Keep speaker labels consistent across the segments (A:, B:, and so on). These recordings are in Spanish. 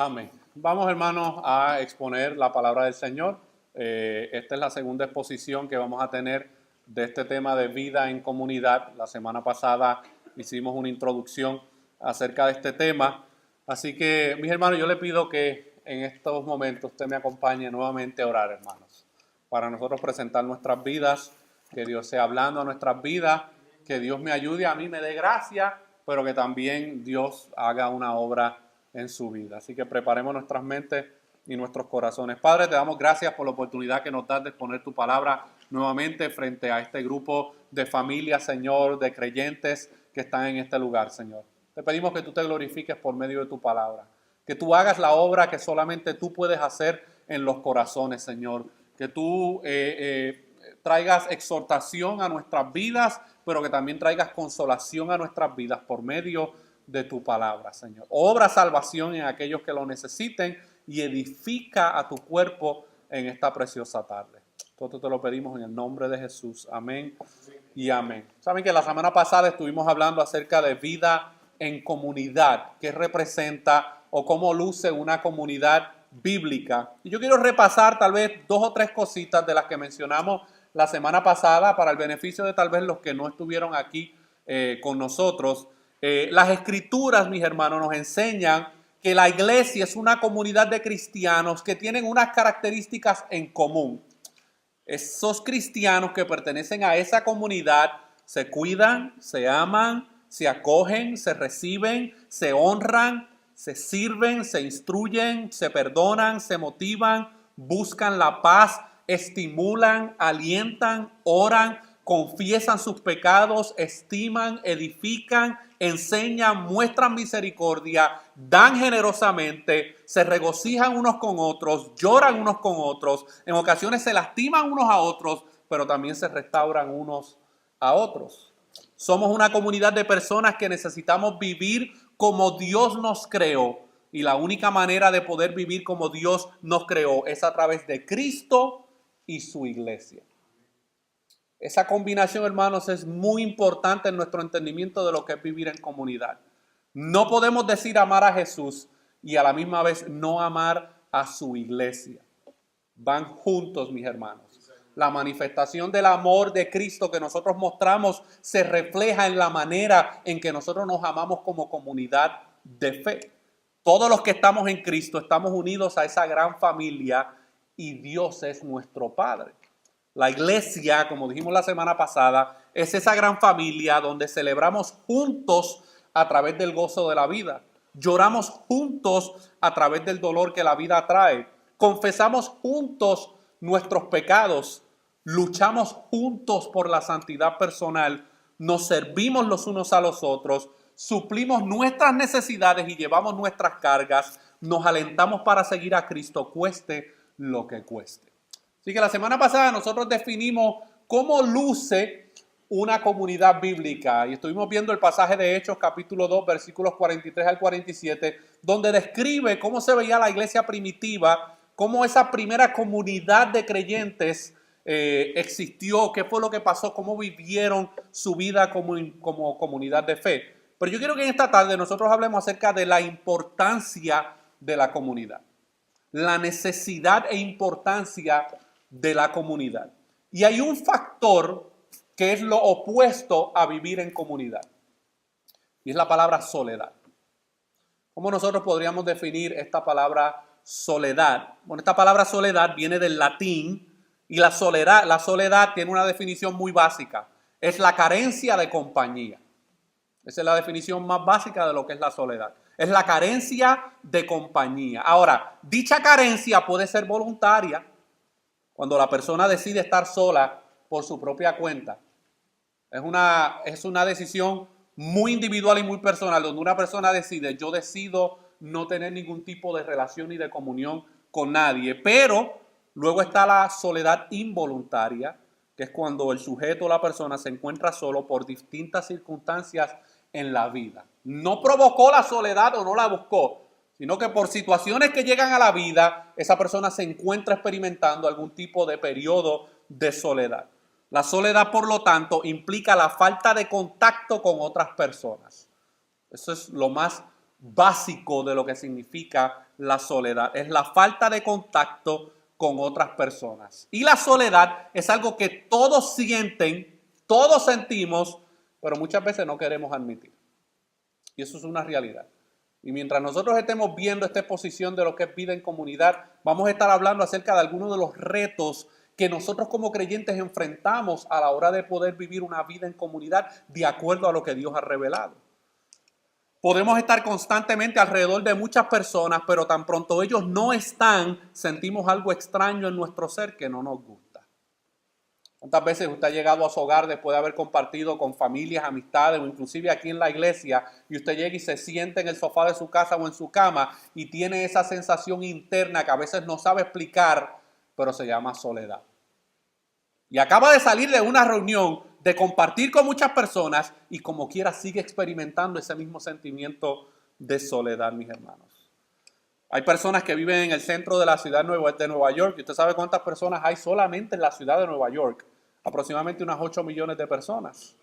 A: Amén. Vamos, hermanos, a exponer la palabra del Señor. Esta es la segunda exposición que vamos a tener de este tema de vida en comunidad. La semana pasada hicimos una introducción acerca de este tema. Así que, mis hermanos, yo le pido que en estos momentos usted me acompañe nuevamente a orar, hermanos, para nosotros presentar nuestras vidas, que Dios sea hablando a nuestras vidas, que Dios me ayude, a mí me dé gracia, pero que también Dios haga una obra en su vida. Así que preparemos nuestras mentes y nuestros corazones. Padre, te damos gracias por la oportunidad que nos das de exponer tu palabra nuevamente frente a este grupo de familias, Señor, de creyentes que están en este lugar, Señor. Te pedimos que tú te glorifiques por medio de tu palabra, que tú hagas la obra que solamente tú puedes hacer en los corazones, Señor, que tú traigas exhortación a nuestras vidas, pero que también traigas consolación a nuestras vidas por medio de tu palabra, Señor. Obra salvación en aquellos que lo necesiten y edifica a tu cuerpo en esta preciosa tarde. Todo te lo pedimos en el nombre de Jesús. Amén y amén. Saben que la semana pasada estuvimos hablando acerca de vida en comunidad, qué representa o cómo luce una comunidad bíblica. Y yo quiero repasar tal vez 2 o 3 cositas de las que mencionamos la semana pasada para el beneficio de tal vez los que no estuvieron aquí con nosotros. Las escrituras, mis hermanos, nos enseñan que la iglesia es una comunidad de cristianos que tienen unas características en común. Esos cristianos que pertenecen a esa comunidad se cuidan, se aman, se acogen, se reciben, se honran, se sirven, se instruyen, se perdonan, se motivan, buscan la paz, estimulan, alientan, oran, confiesan sus pecados, estiman, edifican, enseñan, muestran misericordia, dan generosamente, se regocijan unos con otros, lloran unos con otros, en ocasiones se lastiman unos a otros, pero también se restauran unos a otros. Somos una comunidad de personas que necesitamos vivir como Dios nos creó, y la única manera de poder vivir como Dios nos creó es a través de Cristo y su iglesia. Esa combinación, hermanos, es muy importante en nuestro entendimiento de lo que es vivir en comunidad. No podemos decir amar a Jesús y a la misma vez no amar a su iglesia. Van juntos, mis hermanos. La manifestación del amor de Cristo que nosotros mostramos se refleja en la manera en que nosotros nos amamos como comunidad de fe. Todos los que estamos en Cristo estamos unidos a esa gran familia y Dios es nuestro Padre. La iglesia, como dijimos la semana pasada, es esa gran familia donde celebramos juntos a través del gozo de la vida. Lloramos juntos a través del dolor que la vida trae. Confesamos juntos nuestros pecados. Luchamos juntos por la santidad personal. Nos servimos los unos a los otros. Suplimos nuestras necesidades y llevamos nuestras cargas. Nos alentamos para seguir a Cristo, cueste lo que cueste. Así que la semana pasada nosotros definimos cómo luce una comunidad bíblica y estuvimos viendo el pasaje de Hechos capítulo 2 versículos 43 al 47 donde describe cómo se veía la iglesia primitiva, cómo esa primera comunidad de creyentes existió, qué fue lo que pasó, cómo vivieron su vida como comunidad de fe. Pero yo quiero que en esta tarde nosotros hablemos acerca de la importancia de la comunidad, la necesidad e importancia de la comunidad. Y hay un factor que es lo opuesto a vivir en comunidad. Y es la palabra soledad. ¿Cómo nosotros podríamos definir esta palabra soledad? Bueno, esta palabra soledad viene del latín y la soledad tiene una definición muy básica. Es la carencia de compañía. Esa es la definición más básica de lo que es la soledad. Es la carencia de compañía. Ahora, dicha carencia puede ser voluntaria cuando la persona decide estar sola por su propia cuenta. Es una decisión muy individual y muy personal, donde una persona decide, yo decido no tener ningún tipo de relación ni de comunión con nadie. Pero luego está la soledad involuntaria, que es cuando el sujeto o la persona se encuentra solo por distintas circunstancias en la vida. No provocó la soledad o no la buscó, sino que por situaciones que llegan a la vida, esa persona se encuentra experimentando algún tipo de periodo de soledad. La soledad, por lo tanto, implica la falta de contacto con otras personas. Eso es lo más básico de lo que significa la soledad. Es la falta de contacto con otras personas. Y la soledad es algo que todos sienten, todos sentimos, pero muchas veces no queremos admitir. Y eso es una realidad. Y mientras nosotros estemos viendo esta exposición de lo que es vida en comunidad, vamos a estar hablando acerca de algunos de los retos que nosotros como creyentes enfrentamos a la hora de poder vivir una vida en comunidad de acuerdo a lo que Dios ha revelado. Podemos estar constantemente alrededor de muchas personas, pero tan pronto ellos no están, sentimos algo extraño en nuestro ser que no nos gusta. ¿Cuántas veces usted ha llegado a su hogar después de haber compartido con familias, amistades o inclusive aquí en la iglesia y usted llega y se sienta en el sofá de su casa o en su cama y tiene esa sensación interna que a veces no sabe explicar, pero se llama soledad? Y acaba de salir de una reunión, de compartir con muchas personas y como quiera sigue experimentando ese mismo sentimiento de soledad, mis hermanos. Hay personas que viven en el centro de la ciudad de Nueva York y usted sabe cuántas personas hay solamente en la ciudad de Nueva York. Aproximadamente unas 8 millones de personas.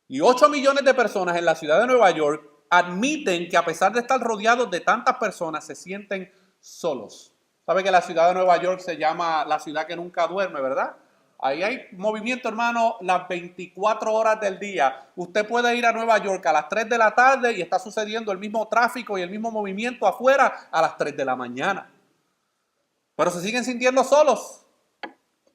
A: Y 8 millones de personas en la ciudad de Nueva York admiten que a pesar de estar rodeados de tantas personas, se sienten solos. ¿Sabe que la ciudad de Nueva York se llama la ciudad que nunca duerme, verdad? Ahí hay movimiento, hermano, las 24 horas del día. Usted puede ir a Nueva York a las 3 de la tarde y está sucediendo el mismo tráfico y el mismo movimiento afuera a las 3 de la mañana. Pero se siguen sintiendo solos.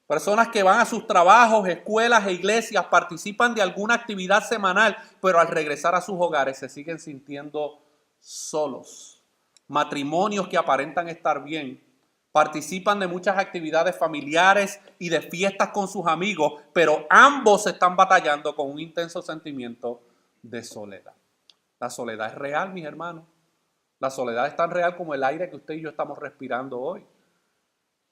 A: Personas que van a sus trabajos, escuelas e iglesias, participan de alguna actividad semanal, pero al regresar a sus hogares se siguen sintiendo solos. Matrimonios que aparentan estar bien, participan de muchas actividades familiares y de fiestas con sus amigos, pero ambos están batallando con un intenso sentimiento de soledad. La soledad es real, mis hermanos. La soledad es tan real como el aire que usted y yo estamos respirando hoy.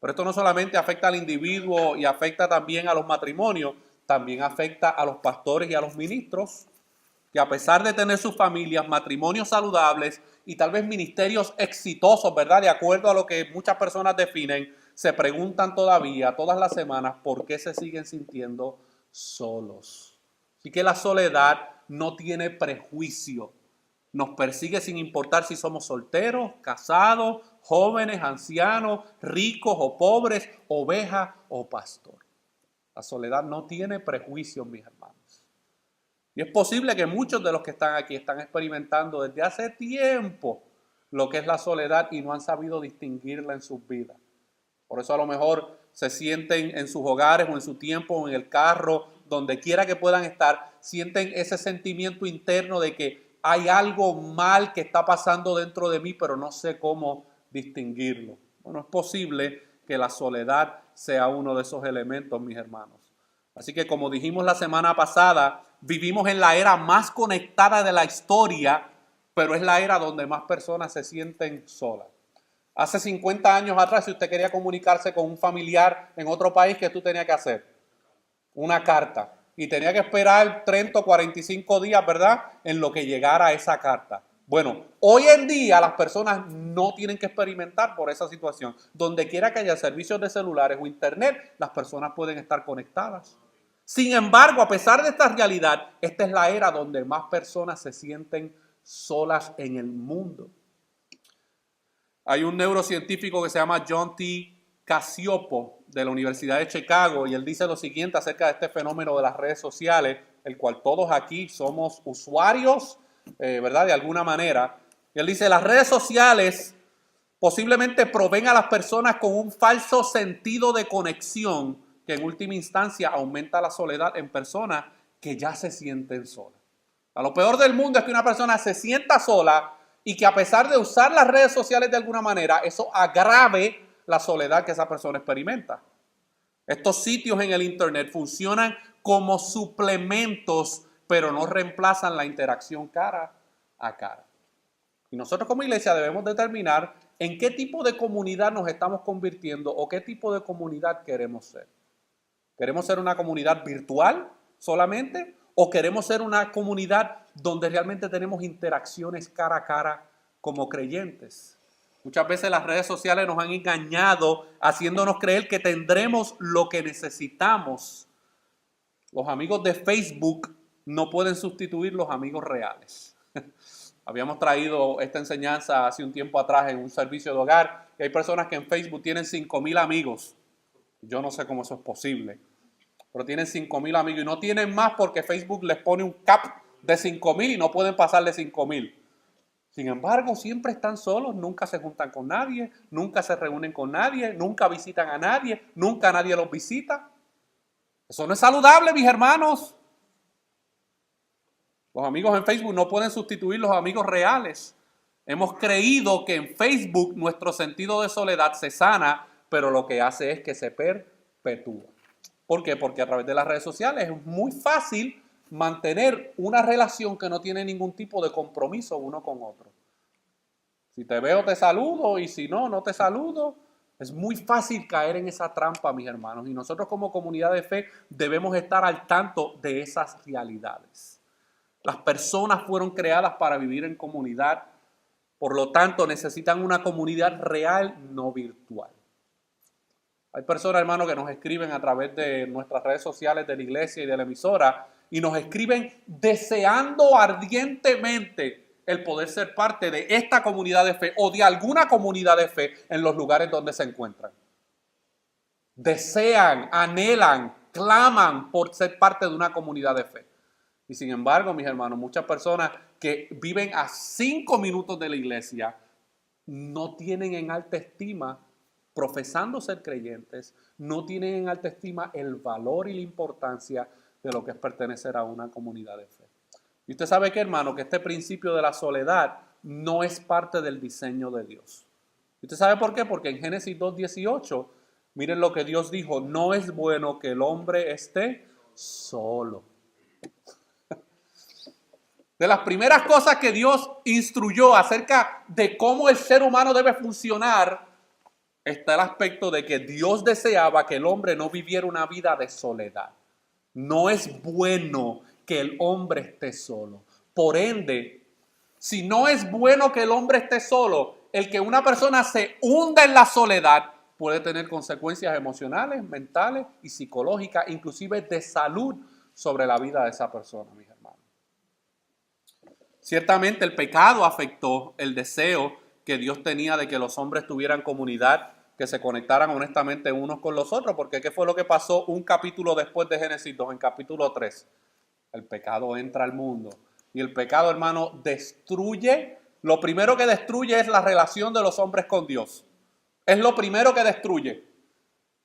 A: Pero esto no solamente afecta al individuo y afecta también a los matrimonios, también afecta a los pastores y a los ministros, que a pesar de tener sus familias, matrimonios saludables y tal vez ministerios exitosos, ¿verdad? De acuerdo a lo que muchas personas definen, se preguntan todavía, todas las semanas, por qué se siguen sintiendo solos. Así que la soledad no tiene prejuicio. Nos persigue sin importar si somos solteros, casados, jóvenes, ancianos, ricos o pobres, oveja o pastor. La soledad no tiene prejuicios, mis hermanos. Y es posible que muchos de los que están aquí están experimentando desde hace tiempo lo que es la soledad y no han sabido distinguirla en sus vidas. Por eso a lo mejor se sienten en sus hogares o en su tiempo o en el carro, donde quiera que puedan estar, sienten ese sentimiento interno de que hay algo mal que está pasando dentro de mí, pero no sé cómo distinguirlo. Bueno, es posible que la soledad sea uno de esos elementos, mis hermanos. Así que como dijimos la semana pasada, vivimos en la era más conectada de la historia, pero es la era donde más personas se sienten solas. Hace 50 años atrás, si usted quería comunicarse con un familiar en otro país, ¿qué tú tenías que hacer? Una carta. Y tenía que esperar 30 o 45 días, ¿verdad? En lo que llegara esa carta. Bueno, hoy en día las personas no tienen que experimentar por esa situación. Donde quiera que haya servicios de celulares o internet, las personas pueden estar conectadas. Sin embargo, a pesar de esta realidad, esta es la era donde más personas se sienten solas en el mundo. Hay un neurocientífico que se llama John T. Cacioppo de la Universidad de Chicago y él dice lo siguiente acerca de este fenómeno de las redes sociales, el cual todos aquí somos usuarios, ¿verdad? De alguna manera. Y él dice, las redes sociales posiblemente proveen a las personas con un falso sentido de conexión que en última instancia aumenta la soledad en personas que ya se sienten solas. A lo peor del mundo es que una persona se sienta sola y que a pesar de usar las redes sociales de alguna manera, eso agrave la soledad que esa persona experimenta. Estos sitios en el internet funcionan como suplementos, pero no reemplazan la interacción cara a cara. Y nosotros como iglesia debemos determinar en qué tipo de comunidad nos estamos convirtiendo o qué tipo de comunidad queremos ser. ¿Queremos ser una comunidad virtual solamente? ¿O queremos ser una comunidad donde realmente tenemos interacciones cara a cara como creyentes? Muchas veces las redes sociales nos han engañado haciéndonos creer que tendremos lo que necesitamos. Los amigos de Facebook no pueden sustituir los amigos reales. Habíamos traído esta enseñanza hace un tiempo atrás en un servicio de hogar. Y hay personas que en Facebook tienen 5,000 amigos. Yo no sé cómo eso es posible. Pero tienen 5,000 amigos y no tienen más porque Facebook les pone un cap de 5,000 y no pueden pasar de 5,000. Sin embargo, siempre están solos, nunca se juntan con nadie, nunca se reúnen con nadie, nunca visitan a nadie, nunca nadie los visita. Eso no es saludable, mis hermanos. Los amigos en Facebook no pueden sustituir los amigos reales. Hemos creído que en Facebook nuestro sentido de soledad se sana, pero lo que hace es que se perpetúa. ¿Por qué? Porque a través de las redes sociales es muy fácil mantener una relación que no tiene ningún tipo de compromiso uno con otro. Si te veo te saludo y si no, no te saludo. Es muy fácil caer en esa trampa, mis hermanos. Y nosotros como comunidad de fe debemos estar al tanto de esas realidades. Las personas fueron creadas para vivir en comunidad. Por lo tanto, necesitan una comunidad real, no virtual. Hay personas, hermanos, que nos escriben a través de nuestras redes sociales de la iglesia y de la emisora y nos escriben deseando ardientemente el poder ser parte de esta comunidad de fe o de alguna comunidad de fe en los lugares donde se encuentran. Desean, anhelan, claman por ser parte de una comunidad de fe. Y sin embargo, mis hermanos, muchas personas que viven a 5 minutos de la iglesia no tienen en alta estima, profesando ser creyentes, no tienen en alta estima el valor y la importancia de lo que es pertenecer a una comunidad de fe. Y usted sabe que, hermano, que este principio de la soledad no es parte del diseño de Dios. ¿Y usted sabe por qué? Porque en Génesis 2:18, miren lo que Dios dijo: no es bueno que el hombre esté solo. De las primeras cosas que Dios instruyó acerca de cómo el ser humano debe funcionar, está el aspecto de que Dios deseaba que el hombre no viviera una vida de soledad. No es bueno que el hombre esté solo. Por ende, si no es bueno que el hombre esté solo, el que una persona se hunda en la soledad puede tener consecuencias emocionales, mentales y psicológicas, inclusive de salud sobre la vida de esa persona, mis hermanos. Ciertamente el pecado afectó el deseo que Dios tenía de que los hombres tuvieran comunidad, que se conectaran honestamente unos con los otros, porque ¿qué fue lo que pasó un capítulo después de Génesis 2, en capítulo 3? El pecado entra al mundo y el pecado, hermano, destruye. Lo primero que destruye es la relación de los hombres con Dios. Es lo primero que destruye.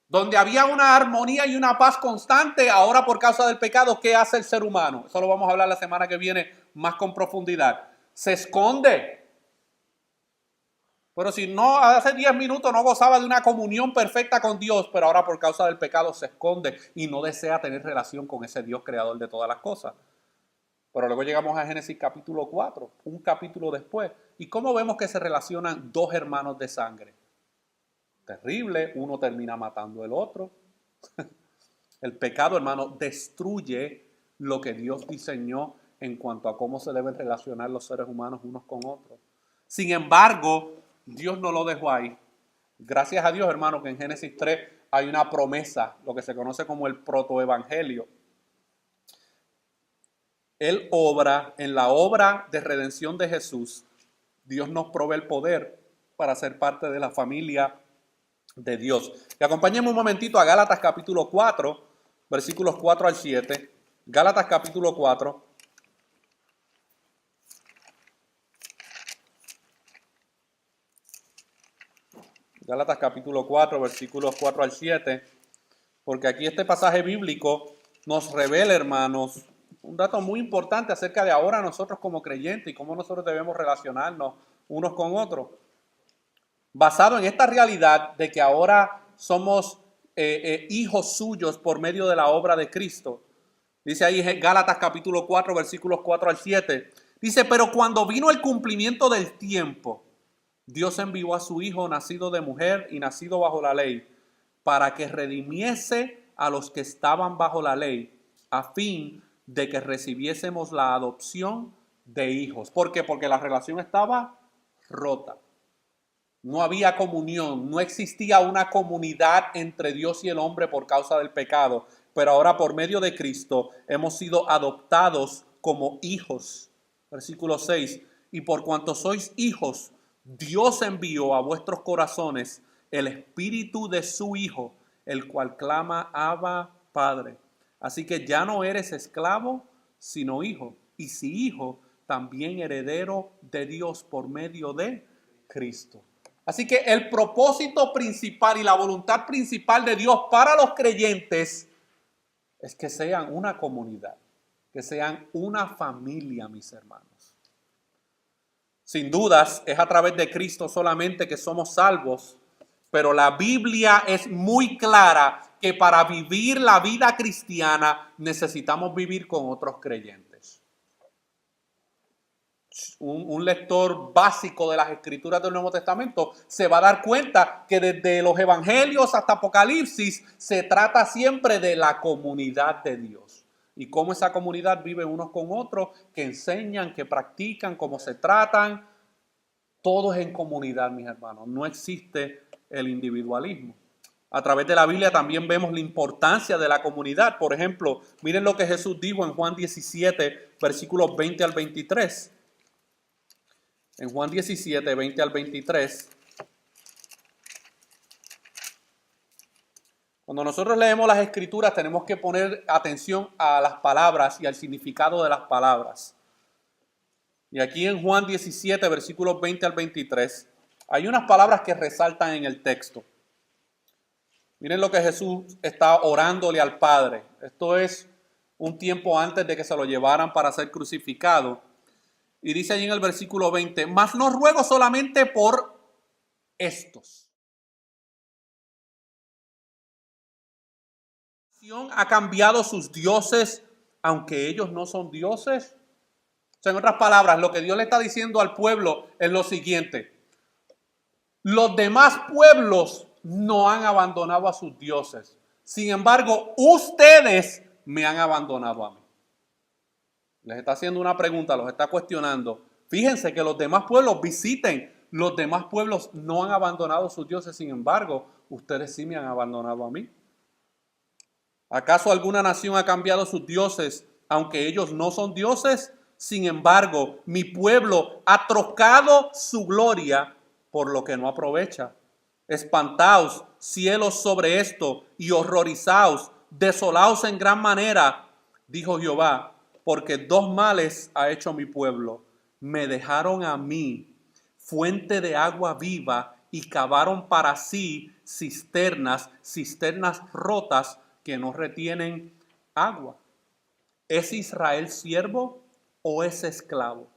A: Donde había una armonía y una paz constante, ahora por causa del pecado, ¿qué hace el ser humano? Eso lo vamos a hablar la semana que viene más con profundidad. Se esconde. Pero si no, hace 10 minutos no gozaba de una comunión perfecta con Dios, pero ahora por causa del pecado se esconde y no desea tener relación con ese Dios creador de todas las cosas. Pero luego llegamos a Génesis capítulo 4, un capítulo después. ¿Y cómo vemos que se relacionan dos hermanos de sangre? Terrible, uno termina matando al otro. El pecado, hermano, destruye lo que Dios diseñó en cuanto a cómo se deben relacionar los seres humanos unos con otros. Sin embargo, Dios no lo dejó ahí. Gracias a Dios, hermano, que en Génesis 3 hay una promesa, lo que se conoce como el protoevangelio. Él obra, en la obra de redención de Jesús, Dios nos provee el poder para ser parte de la familia de Dios. Y acompáñenme un momentito a Gálatas capítulo 4, versículos 4 al 7. Gálatas capítulo 4. Gálatas capítulo 4, versículos 4 al 7. Porque aquí este pasaje bíblico nos revela, hermanos, un dato muy importante acerca de ahora nosotros como creyentes y cómo nosotros debemos relacionarnos unos con otros. Basado en esta realidad de que ahora somos hijos suyos por medio de la obra de Cristo. Dice ahí Gálatas capítulo 4, versículos 4 al 7. Dice: pero cuando vino el cumplimiento del tiempo, Dios envió a su Hijo nacido de mujer y nacido bajo la ley, para que redimiese a los que estaban bajo la ley, a fin de que recibiésemos la adopción de hijos. ¿Por qué? Porque la relación estaba rota. No había comunión, no existía una comunidad entre Dios y el hombre por causa del pecado. Pero ahora por medio de Cristo hemos sido adoptados como hijos. Versículo 6. Y por cuanto sois hijos, Dios envió a vuestros corazones el espíritu de su Hijo, el cual clama, Abba, Padre. Así que ya no eres esclavo, sino hijo. Y si hijo, también heredero de Dios por medio de Cristo. Así que el propósito principal y la voluntad principal de Dios para los creyentes es que sean una comunidad, que sean una familia, mis hermanos. Sin dudas, es a través de Cristo solamente que somos salvos, pero la Biblia es muy clara que para vivir la vida cristiana necesitamos vivir con otros creyentes. Un lector básico de las Escrituras del Nuevo Testamento se va a dar cuenta que desde los Evangelios hasta Apocalipsis se trata siempre de la comunidad de Dios. Y cómo esa comunidad vive unos con otros, que enseñan, que practican, cómo se tratan. Todos en comunidad, mis hermanos. No existe el individualismo. A través de la Biblia también vemos la importancia de la comunidad. Por ejemplo, miren lo que Jesús dijo en Juan 17, versículos 20 al 23. En Juan 17, 20 al 23. Cuando nosotros leemos las Escrituras tenemos que poner atención a las palabras y al significado de las palabras. Y aquí en Juan 17, versículos 20 al 23, hay unas palabras que resaltan en el texto. Miren lo que Jesús está orándole al Padre. Esto es un tiempo antes de que se lo llevaran para ser crucificado. Y dice allí en el versículo 20, mas no ruego solamente por estos. ¿Ha cambiado sus dioses, aunque ellos no son dioses? O sea, en otras palabras, lo que Dios le está diciendo al pueblo es lo siguiente. Los demás pueblos no han abandonado a sus dioses. Sin embargo, ustedes me han abandonado a mí. Les está haciendo una pregunta, los está cuestionando. Fíjense que los demás pueblos visiten. Los demás pueblos no han abandonado a sus dioses. Sin embargo, ustedes sí me han abandonado a mí. ¿Acaso alguna nación ha cambiado sus dioses, aunque ellos no son dioses? Sin embargo, mi pueblo ha trocado su gloria por lo que no aprovecha. Espantaos, cielos, sobre esto, y horrorizaos, desolaos en gran manera, dijo Jehová, porque dos males ha hecho mi pueblo. Me dejaron a mí, fuente de agua viva, y cavaron para sí cisternas rotas que no retienen agua. ¿Es Israel siervo o es esclavo?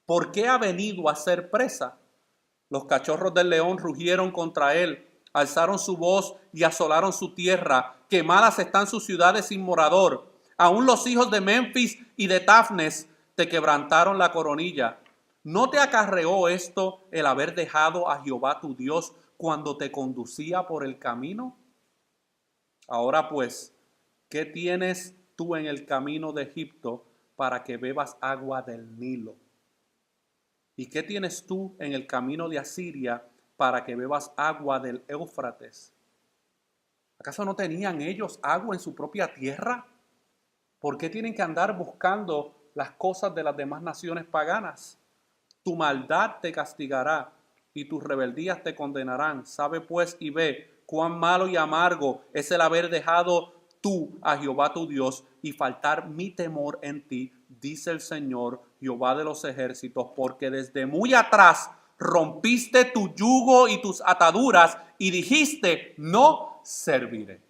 A: ¿Por qué ha venido a ser presa? Los cachorros del león rugieron contra él, alzaron su voz y asolaron su tierra. Quemadas están sus ciudades sin morador. Aún los hijos de Memphis y de Tafnes te quebrantaron la coronilla. ¿No te acarreó esto el haber dejado a Jehová tu Dios cuando te conducía por el camino? Ahora pues, ¿qué tienes tú en el camino de Egipto para que bebas agua del Nilo? ¿Y qué tienes tú en el camino de Asiria para que bebas agua del Éufrates? ¿Acaso no tenían ellos agua en su propia tierra? ¿Por qué tienen que andar buscando las cosas de las demás naciones paganas? Tu maldad te castigará y tus rebeldías te condenarán. Sabe pues y ve cuán malo y amargo es el haber dejado tú a Jehová tu Dios y faltar mi temor en ti, dice el Señor, Jehová de los ejércitos, porque desde muy atrás rompiste tu yugo y tus ataduras y dijiste, no serviré.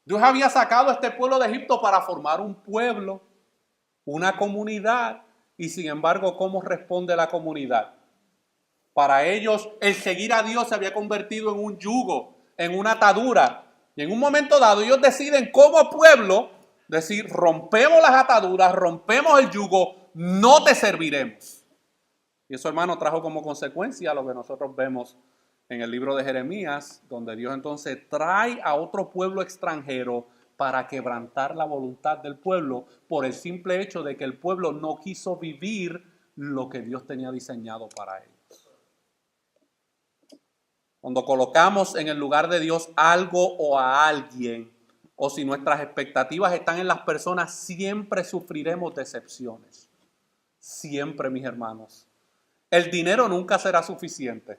A: Dios había sacado a este pueblo de Egipto para formar un pueblo, una comunidad, y sin embargo, ¿cómo responde la comunidad? Para ellos, el seguir a Dios se había convertido en un yugo, en una atadura. Y en un momento dado, ellos deciden como pueblo, decir, rompemos las ataduras, rompemos el yugo, no te serviremos. Y eso, hermano, trajo como consecuencia lo que nosotros vemos en el libro de Jeremías, donde Dios entonces trae a otro pueblo extranjero para quebrantar la voluntad del pueblo por el simple hecho de que el pueblo no quiso vivir lo que Dios tenía diseñado para ellos. Cuando colocamos en el lugar de Dios algo o a alguien, o si nuestras expectativas están en las personas, siempre sufriremos decepciones. Siempre, mis hermanos. El dinero nunca será suficiente.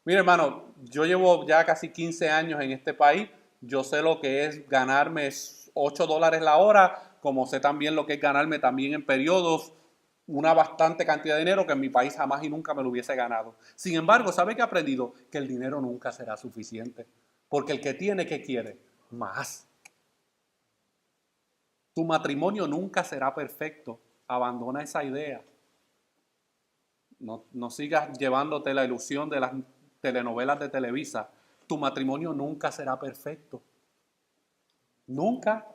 A: Mire, hermano, yo llevo ya casi 15 años en este país. Yo sé lo que es ganarme $8 la hora, como sé también lo que es ganarme también en periodos una bastante cantidad de dinero que en mi país jamás y nunca me lo hubiese ganado. Sin embargo, ¿sabe qué he aprendido? Que el dinero nunca será suficiente. Porque el que tiene, ¿qué quiere? Más. Tu matrimonio nunca será perfecto. Abandona esa idea. No sigas llevándote la ilusión de las telenovelas de Televisa. Tu matrimonio nunca será perfecto. Nunca.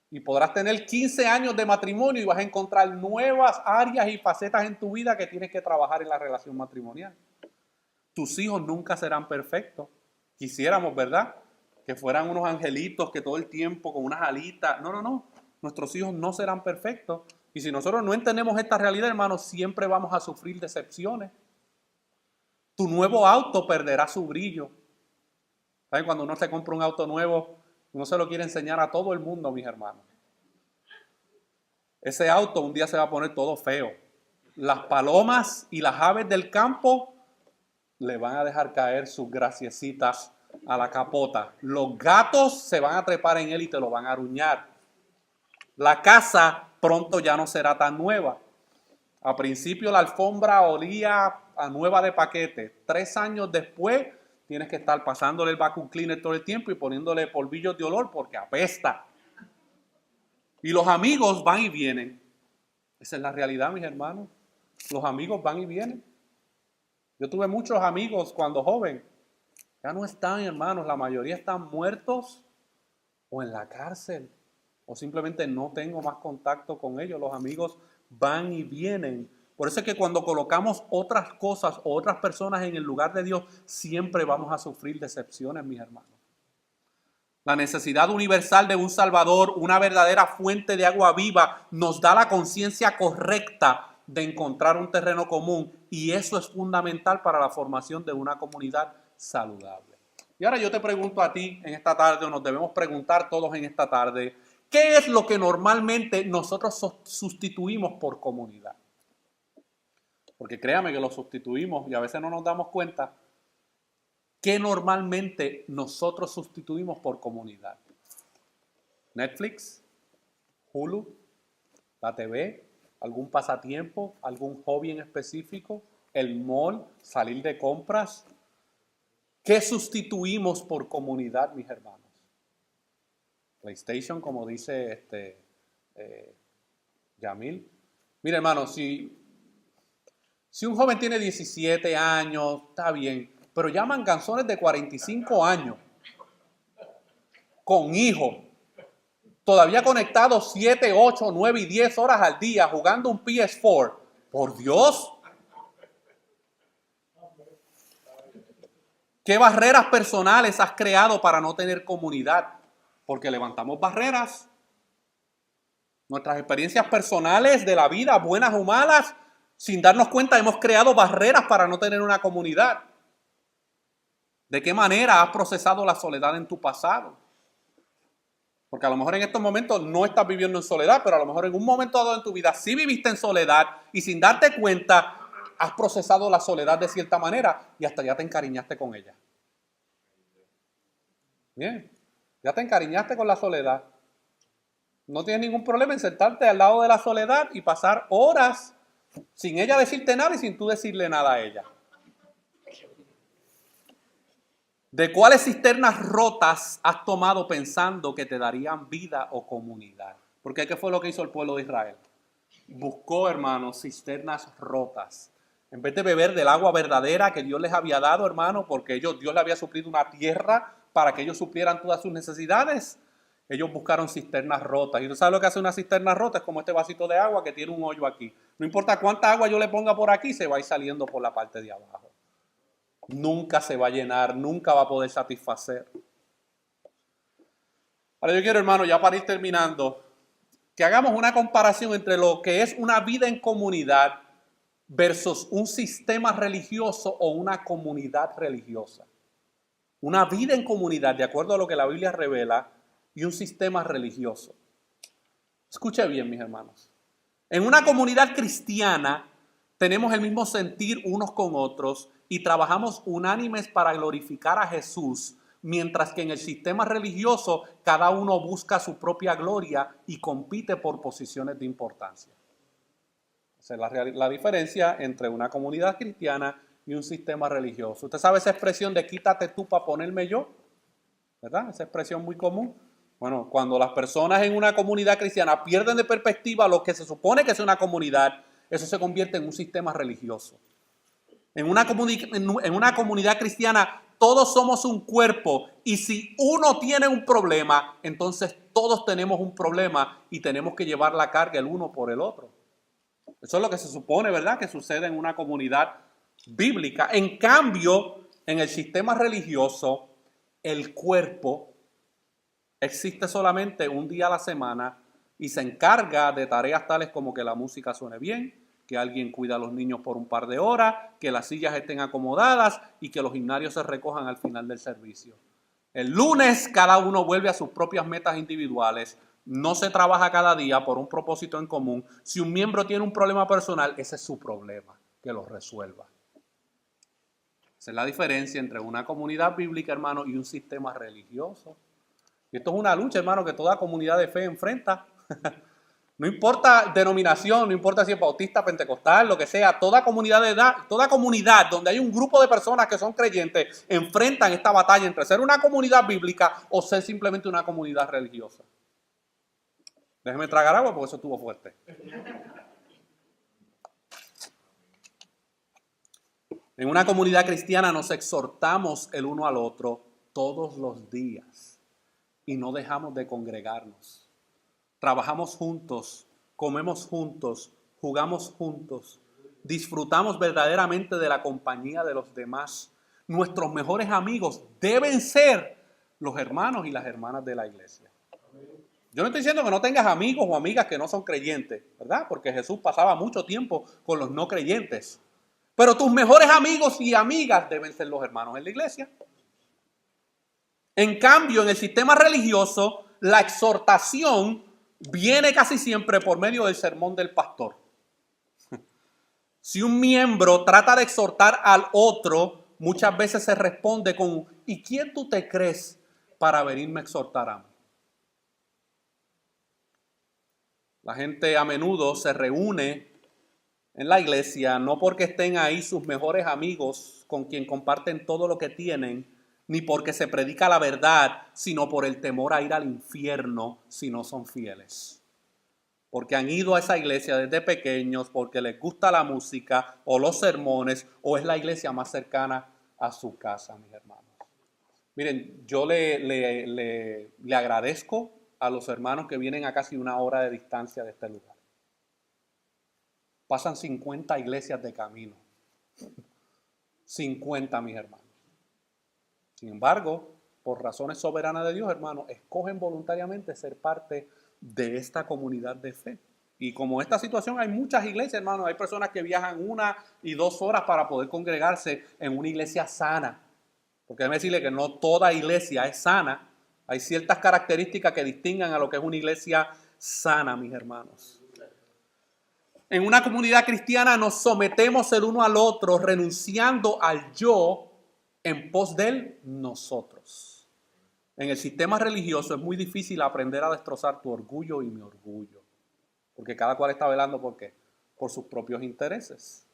A: Y podrás tener 15 años de matrimonio y vas a encontrar nuevas áreas y facetas en tu vida que tienes que trabajar en la relación matrimonial. Tus hijos nunca serán perfectos. Quisiéramos, ¿verdad? Que fueran unos angelitos que todo el tiempo con unas alitas. No. Nuestros hijos no serán perfectos. Y si nosotros no entendemos esta realidad, hermanos, siempre vamos a sufrir decepciones. Tu nuevo auto perderá su brillo. ¿Saben? Cuando uno se compra un auto nuevo, uno se lo quiere enseñar a todo el mundo, mis hermanos. Ese auto un día se va a poner todo feo. Las palomas y las aves del campo le van a dejar caer sus graciecitas a la capota. Los gatos se van a trepar en él y te lo van a aruñar. La casa pronto ya no será tan nueva. A principio la alfombra olía a nueva de paquete. 3 años después tienes que estar pasándole el vacuum cleaner todo el tiempo y poniéndole polvillos de olor porque apesta. Y los amigos van y vienen. Esa es la realidad, mis hermanos. Los amigos van y vienen. Yo tuve muchos amigos cuando joven. Ya no están, hermanos. La mayoría están muertos o en la cárcel. O simplemente no tengo más contacto con ellos. Los amigos van y vienen. Por eso es que cuando colocamos otras cosas o otras personas en el lugar de Dios, siempre vamos a sufrir decepciones, mis hermanos. La necesidad universal de un Salvador, una verdadera fuente de agua viva, nos da la conciencia correcta de encontrar un terreno común. Y eso es fundamental para la formación de una comunidad saludable. Y ahora yo te pregunto a ti en esta tarde, o nos debemos preguntar todos en esta tarde, ¿qué es lo que normalmente nosotros sustituimos por comunidad? Porque créame que lo sustituimos y a veces no nos damos cuenta. ¿Qué normalmente nosotros sustituimos por comunidad? Netflix, Hulu, la TV, algún pasatiempo, algún hobby en específico, el mall, salir de compras. ¿Qué sustituimos por comunidad, mis hermanos? PlayStation, como dice Yamil. Mira, hermano, si un joven tiene 17 años, está bien, pero llaman canzones de 45 años, con hijos, todavía conectados 7, 8, 9 y 10 horas al día jugando un PS4. Por Dios. ¿Qué barreras personales has creado para no tener comunidad? Porque levantamos barreras. Nuestras experiencias personales de la vida, buenas o malas, sin darnos cuenta hemos creado barreras para no tener una comunidad. ¿De qué manera has procesado la soledad en tu pasado? Porque a lo mejor en estos momentos no estás viviendo en soledad, pero a lo mejor en un momento dado en tu vida sí viviste en soledad y sin darte cuenta has procesado la soledad de cierta manera y hasta ya te encariñaste con ella. Bien, ya te encariñaste con la soledad. No tienes ningún problema en sentarte al lado de la soledad y pasar horas sin ella decirte nada y sin tú decirle nada a ella. ¿De cuáles cisternas rotas has tomado pensando que te darían vida o comunidad? Porque ¿qué fue lo que hizo el pueblo de Israel? Buscó, hermanos, cisternas rotas. En vez de beber del agua verdadera que Dios les había dado, hermano, porque Dios les había suplido una tierra para que ellos suplieran todas sus necesidades, ellos buscaron cisternas rotas. ¿Y tú sabes lo que hace una cisterna rota? Es como este vasito de agua que tiene un hoyo aquí. No importa cuánta agua yo le ponga por aquí, se va a ir saliendo por la parte de abajo. Nunca se va a llenar, nunca va a poder satisfacer. Ahora yo quiero, hermano, ya para ir terminando, que hagamos una comparación entre lo que es una vida en comunidad versus un sistema religioso o una comunidad religiosa. Una vida en comunidad, de acuerdo a lo que la Biblia revela, y un sistema religioso. Escuche bien, mis hermanos. En una comunidad cristiana tenemos el mismo sentir unos con otros y trabajamos unánimes para glorificar a Jesús, mientras que en el sistema religioso cada uno busca su propia gloria y compite por posiciones de importancia. Esa es la diferencia entre una comunidad cristiana y un sistema religioso. Usted sabe esa expresión de quítate tú para ponerme yo, ¿verdad? Esa expresión muy común. Bueno, cuando las personas en una comunidad cristiana pierden de perspectiva lo que se supone que es una comunidad, eso se convierte en un sistema religioso. En una comunidad cristiana todos somos un cuerpo y si uno tiene un problema, entonces todos tenemos un problema y tenemos que llevar la carga el uno por el otro. Eso es lo que se supone, ¿verdad?, que sucede en una comunidad bíblica. En cambio, en el sistema religioso, el cuerpo existe solamente un día a la semana y se encarga de tareas tales como que la música suene bien, que alguien cuida a los niños por un par de horas, que las sillas estén acomodadas y que los gimnasios se recojan al final del servicio. El lunes cada uno vuelve a sus propias metas individuales. No se trabaja cada día por un propósito en común. Si un miembro tiene un problema personal, ese es su problema, que lo resuelva. Esa es la diferencia entre una comunidad bíblica, hermano, y un sistema religioso. Y esto es una lucha, hermano, que toda comunidad de fe enfrenta. No importa denominación, no importa si es bautista, pentecostal, lo que sea, toda comunidad donde hay un grupo de personas que son creyentes enfrentan esta batalla entre ser una comunidad bíblica o ser simplemente una comunidad religiosa. Déjeme tragar agua porque eso estuvo fuerte. En una comunidad cristiana nos exhortamos el uno al otro todos los días y no dejamos de congregarnos. Trabajamos juntos, comemos juntos, jugamos juntos, disfrutamos verdaderamente de la compañía de los demás. Nuestros mejores amigos deben ser los hermanos y las hermanas de la iglesia. Yo no estoy diciendo que no tengas amigos o amigas que no son creyentes, ¿verdad? Porque Jesús pasaba mucho tiempo con los no creyentes. Pero tus mejores amigos y amigas deben ser los hermanos en la iglesia. En cambio, en el sistema religioso, la exhortación viene casi siempre por medio del sermón del pastor. Si un miembro trata de exhortar al otro, muchas veces se responde con: ¿y quién tú te crees para venirme a exhortar a mí? La gente a menudo se reúne en la iglesia no porque estén ahí sus mejores amigos con quien comparten todo lo que tienen, ni porque se predica la verdad, sino por el temor a ir al infierno si no son fieles. Porque han ido a esa iglesia desde pequeños, porque les gusta la música o los sermones, o es la iglesia más cercana a su casa, mis hermanos. Miren, yo le agradezco a los hermanos que vienen a casi una hora de distancia de este lugar. Pasan 50 iglesias de camino. 50, mis hermanos. Sin embargo, por razones soberanas de Dios, hermanos, escogen voluntariamente ser parte de esta comunidad de fe. Y como esta situación hay muchas iglesias, hermanos, hay personas que viajan 1 y 2 horas para poder congregarse en una iglesia sana. Porque déjeme decirle que no toda iglesia es sana. Hay ciertas características que distingan a lo que es una iglesia sana, mis hermanos. En una comunidad cristiana nos sometemos el uno al otro, renunciando al yo en pos del nosotros. En el sistema religioso es muy difícil aprender a destrozar tu orgullo y mi orgullo, porque cada cual está velando ¿por qué? Por sus propios intereses.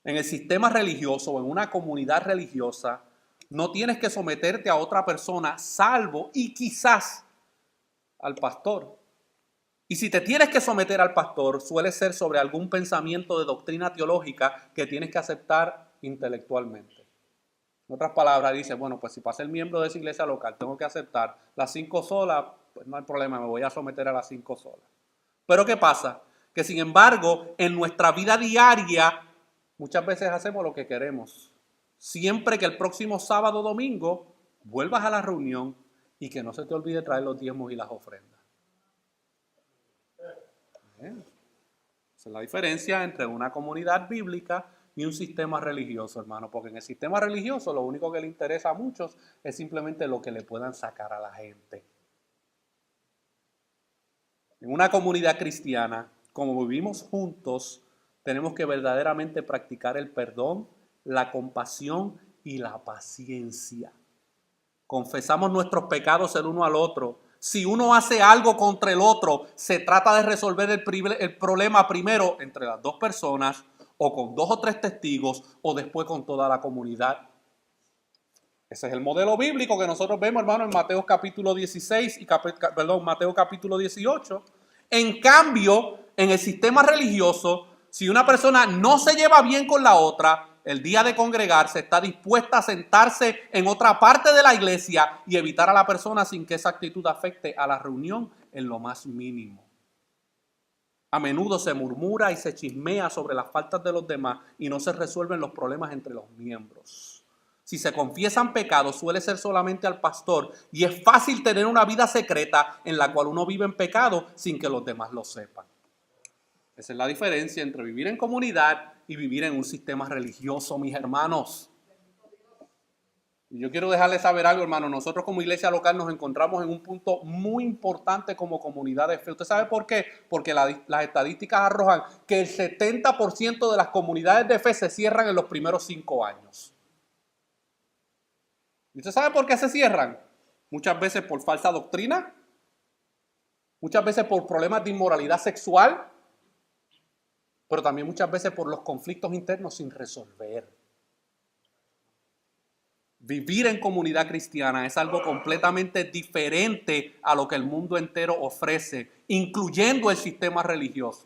A: En el sistema religioso o en una comunidad religiosa no tienes que someterte a otra persona, salvo y quizás al pastor. Y si te tienes que someter al pastor, suele ser sobre algún pensamiento de doctrina teológica que tienes que aceptar intelectualmente. En otras palabras, dice, bueno, pues si para ser miembro de esa iglesia local tengo que aceptar las 5 solas, pues no hay problema, me voy a someter a las 5 solas. Pero ¿qué pasa? Que sin embargo, en nuestra vida diaria, muchas veces hacemos lo que queremos. Siempre que el próximo sábado o domingo vuelvas a la reunión y que no se te olvide traer los diezmos y las ofrendas. Esa es la diferencia entre una comunidad bíblica y un sistema religioso, hermano, porque en el sistema religioso lo único que le interesa a muchos es simplemente lo que le puedan sacar a la gente. En una comunidad cristiana, como vivimos juntos, tenemos que verdaderamente practicar el perdón, la compasión y la paciencia. Confesamos nuestros pecados el uno al otro. Si uno hace algo contra el otro, se trata de resolver el problema primero entre las dos personas, o con 2 o 3 testigos, o después con toda la comunidad. Ese es el modelo bíblico que nosotros vemos, hermano, en Mateo capítulo 16 y Mateo capítulo 18. En cambio, en el sistema religioso, si una persona no se lleva bien con la otra, el día de congregarse está dispuesta a sentarse en otra parte de la iglesia y evitar a la persona sin que esa actitud afecte a la reunión en lo más mínimo. A menudo se murmura y se chismea sobre las faltas de los demás y no se resuelven los problemas entre los miembros. Si se confiesan pecados, suele ser solamente al pastor, y es fácil tener una vida secreta en la cual uno vive en pecado sin que los demás lo sepan. Esa es la diferencia entre vivir en comunidad y vivir en un sistema religioso, mis hermanos. Y yo quiero dejarles saber algo, hermano. Nosotros como iglesia local nos encontramos en un punto muy importante como comunidad de fe. ¿Usted sabe por qué? Porque las estadísticas arrojan que el 70% de las comunidades de fe se cierran en los primeros 5 años. ¿Y usted sabe por qué se cierran? Muchas veces por falsa doctrina, muchas veces por problemas de inmoralidad sexual, pero también muchas veces por los conflictos internos sin resolver. Vivir en comunidad cristiana es algo completamente diferente a lo que el mundo entero ofrece, incluyendo el sistema religioso.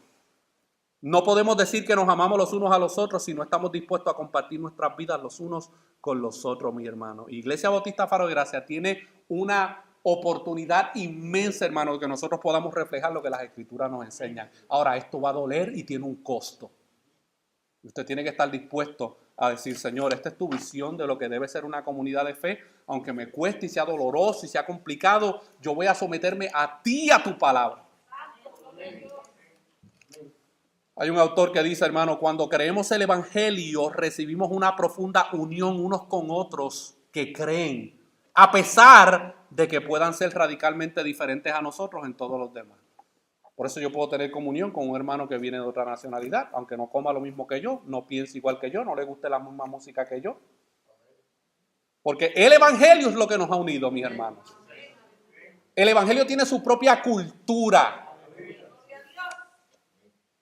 A: No podemos decir que nos amamos los unos a los otros si no estamos dispuestos a compartir nuestras vidas los unos con los otros, mi hermano. Iglesia Bautista Faro de Gracia tiene una oportunidad inmensa, hermano, de que nosotros podamos reflejar lo que las Escrituras nos enseñan. Ahora, esto va a doler y tiene un costo. Usted tiene que estar dispuesto a decir, Señor, esta es tu visión de lo que debe ser una comunidad de fe. Aunque me cueste y sea doloroso y sea complicado, yo voy a someterme a ti, a tu palabra. Hay un autor que dice, hermano, cuando creemos el evangelio, recibimos una profunda unión unos con otros que creen, a pesar de que puedan ser radicalmente diferentes a nosotros en todos los demás. Por eso yo puedo tener comunión con un hermano que viene de otra nacionalidad, aunque no coma lo mismo que yo, no piense igual que yo, no le guste la misma música que yo. Porque el evangelio es lo que nos ha unido, mis hermanos. El evangelio tiene su propia cultura.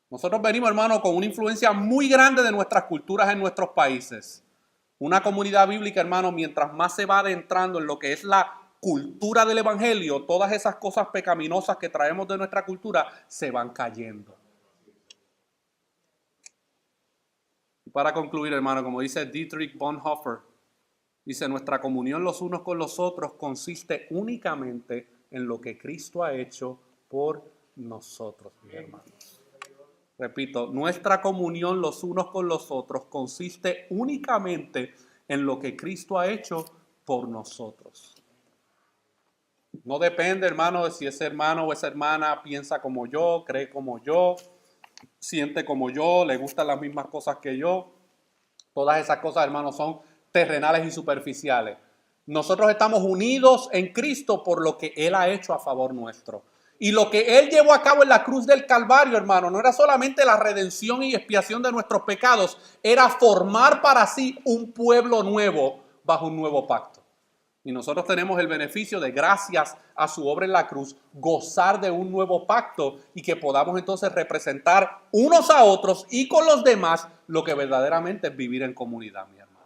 A: Nosotros venimos, hermano, con una influencia muy grande de nuestras culturas en nuestros países. Una comunidad bíblica, hermano, mientras más se va adentrando en lo que es la cultura del evangelio, todas esas cosas pecaminosas que traemos de nuestra cultura se van cayendo. Y para concluir, hermano, como dice Dietrich Bonhoeffer, dice, nuestra comunión los unos con los otros consiste únicamente en lo que Cristo ha hecho por nosotros, mis hermanos. Repito, nuestra comunión los unos con los otros consiste únicamente en lo que Cristo ha hecho por nosotros. No depende, hermano, de si ese hermano o esa hermana piensa como yo, cree como yo, siente como yo, le gustan las mismas cosas que yo. Todas esas cosas, hermano, son terrenales y superficiales. Nosotros estamos unidos en Cristo por lo que Él ha hecho a favor nuestro. Y lo que Él llevó a cabo en la cruz del Calvario, hermano, no era solamente la redención y expiación de nuestros pecados, era formar para sí un pueblo nuevo bajo un nuevo pacto. Y nosotros tenemos el beneficio de, gracias a su obra en la cruz, gozar de un nuevo pacto y que podamos entonces representar unos a otros y con los demás lo que verdaderamente es vivir en comunidad, mi hermano.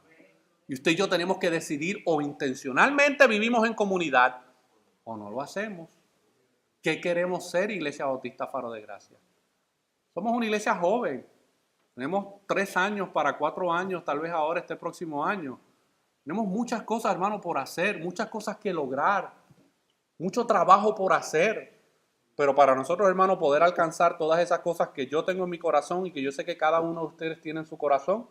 A: Y usted y yo tenemos que decidir o intencionalmente vivimos en comunidad o no lo hacemos. ¿Qué queremos ser, Iglesia Bautista Faro de Gracia? Somos una iglesia joven. Tenemos 3 años para 4 años, tal vez ahora este próximo año. Tenemos muchas cosas, hermano, por hacer, muchas cosas que lograr, mucho trabajo por hacer. Pero para nosotros, hermano, poder alcanzar todas esas cosas que yo tengo en mi corazón y que yo sé que cada uno de ustedes tiene en su corazón,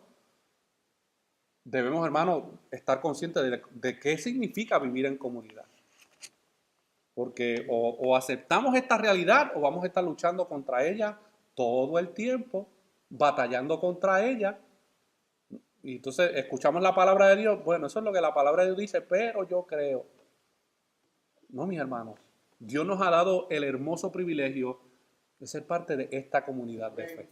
A: debemos, hermano, estar conscientes de qué significa vivir en comunidad. Porque o aceptamos esta realidad o vamos a estar luchando contra ella todo el tiempo, batallando contra ella. Y entonces escuchamos la palabra de Dios. Bueno, eso es lo que la palabra de Dios dice, pero yo creo. No, mis hermanos. Dios nos ha dado el hermoso privilegio de ser parte de esta comunidad de fe.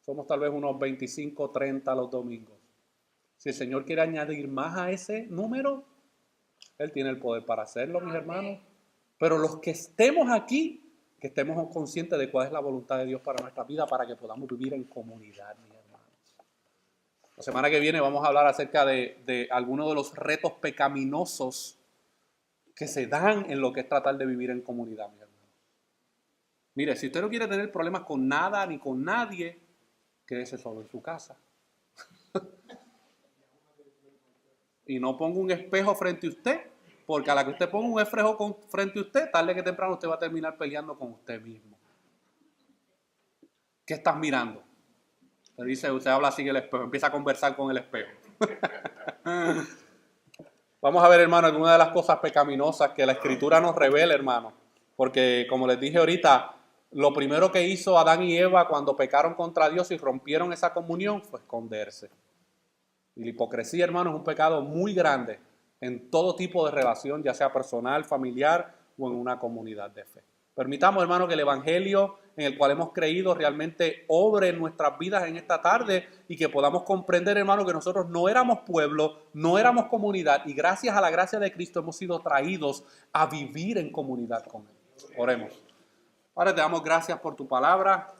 A: Somos tal vez unos 25, 30 los domingos. Si el Señor quiere añadir más a ese número, Él tiene el poder para hacerlo, mis hermanos. Pero los que estemos aquí, que estemos conscientes de cuál es la voluntad de Dios para nuestra vida, para que podamos vivir en comunidad, mis hermanos. La semana que viene vamos a hablar acerca de algunos de los retos pecaminosos que se dan en lo que es tratar de vivir en comunidad, mis hermanos. Mire, si usted no quiere tener problemas con nada ni con nadie, quédese solo en su casa. Y no ponga un espejo frente a usted, porque a la que usted ponga un espejo frente a usted, tarde que temprano usted va a terminar peleando con usted mismo. ¿Qué estás mirando? Usted habla así en el espejo, empieza a conversar con el espejo. Vamos a ver, hermano, algunas de las cosas pecaminosas que la Escritura nos revela, hermano. Porque, como les dije ahorita, lo primero que hizo Adán y Eva cuando pecaron contra Dios y rompieron esa comunión fue esconderse. Y la hipocresía, hermano, es un pecado muy grande en todo tipo de relación, ya sea personal, familiar o en una comunidad de fe. Permitamos, hermano, que el Evangelio en el cual hemos creído realmente obre en nuestras vidas en esta tarde y que podamos comprender, hermano, que nosotros no éramos pueblo, no éramos comunidad y gracias a la gracia de Cristo hemos sido traídos a vivir en comunidad con Él. Oremos. Padre, te damos gracias por tu palabra.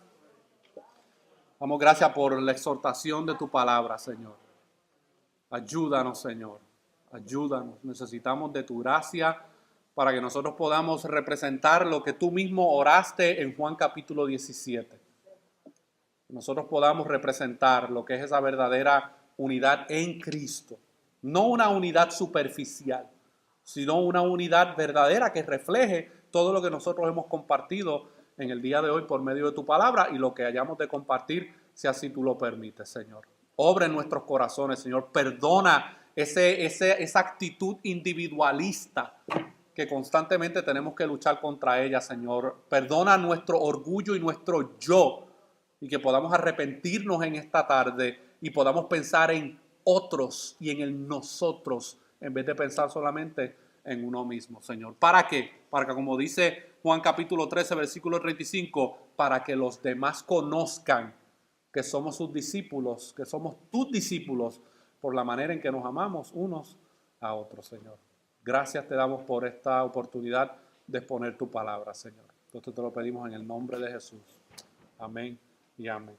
A: Damos gracias por la exhortación de tu palabra, Señor. Ayúdanos, Señor. Ayúdanos. Necesitamos de tu gracia para que nosotros podamos representar lo que tú mismo oraste en Juan capítulo 17. Nosotros podamos representar lo que es esa verdadera unidad en Cristo. No una unidad superficial, sino una unidad verdadera que refleje todo lo que nosotros hemos compartido en el día de hoy por medio de tu palabra y lo que hayamos de compartir, si así tú lo permites, Señor. Obra en nuestros corazones, Señor. Perdona esa actitud individualista que constantemente tenemos que luchar contra ella, Señor. Perdona nuestro orgullo y nuestro yo, y que podamos arrepentirnos en esta tarde y podamos pensar en otros y en el nosotros, en vez de pensar solamente en uno mismo, Señor. ¿Para qué? Para que, como dice Juan capítulo 13, versículo 35, para que los demás conozcan que somos sus discípulos, que somos tus discípulos, por la manera en que nos amamos unos a otros, Señor. Gracias te damos por esta oportunidad de exponer tu palabra, Señor. Entonces te lo pedimos en el nombre de Jesús. Amén y amén.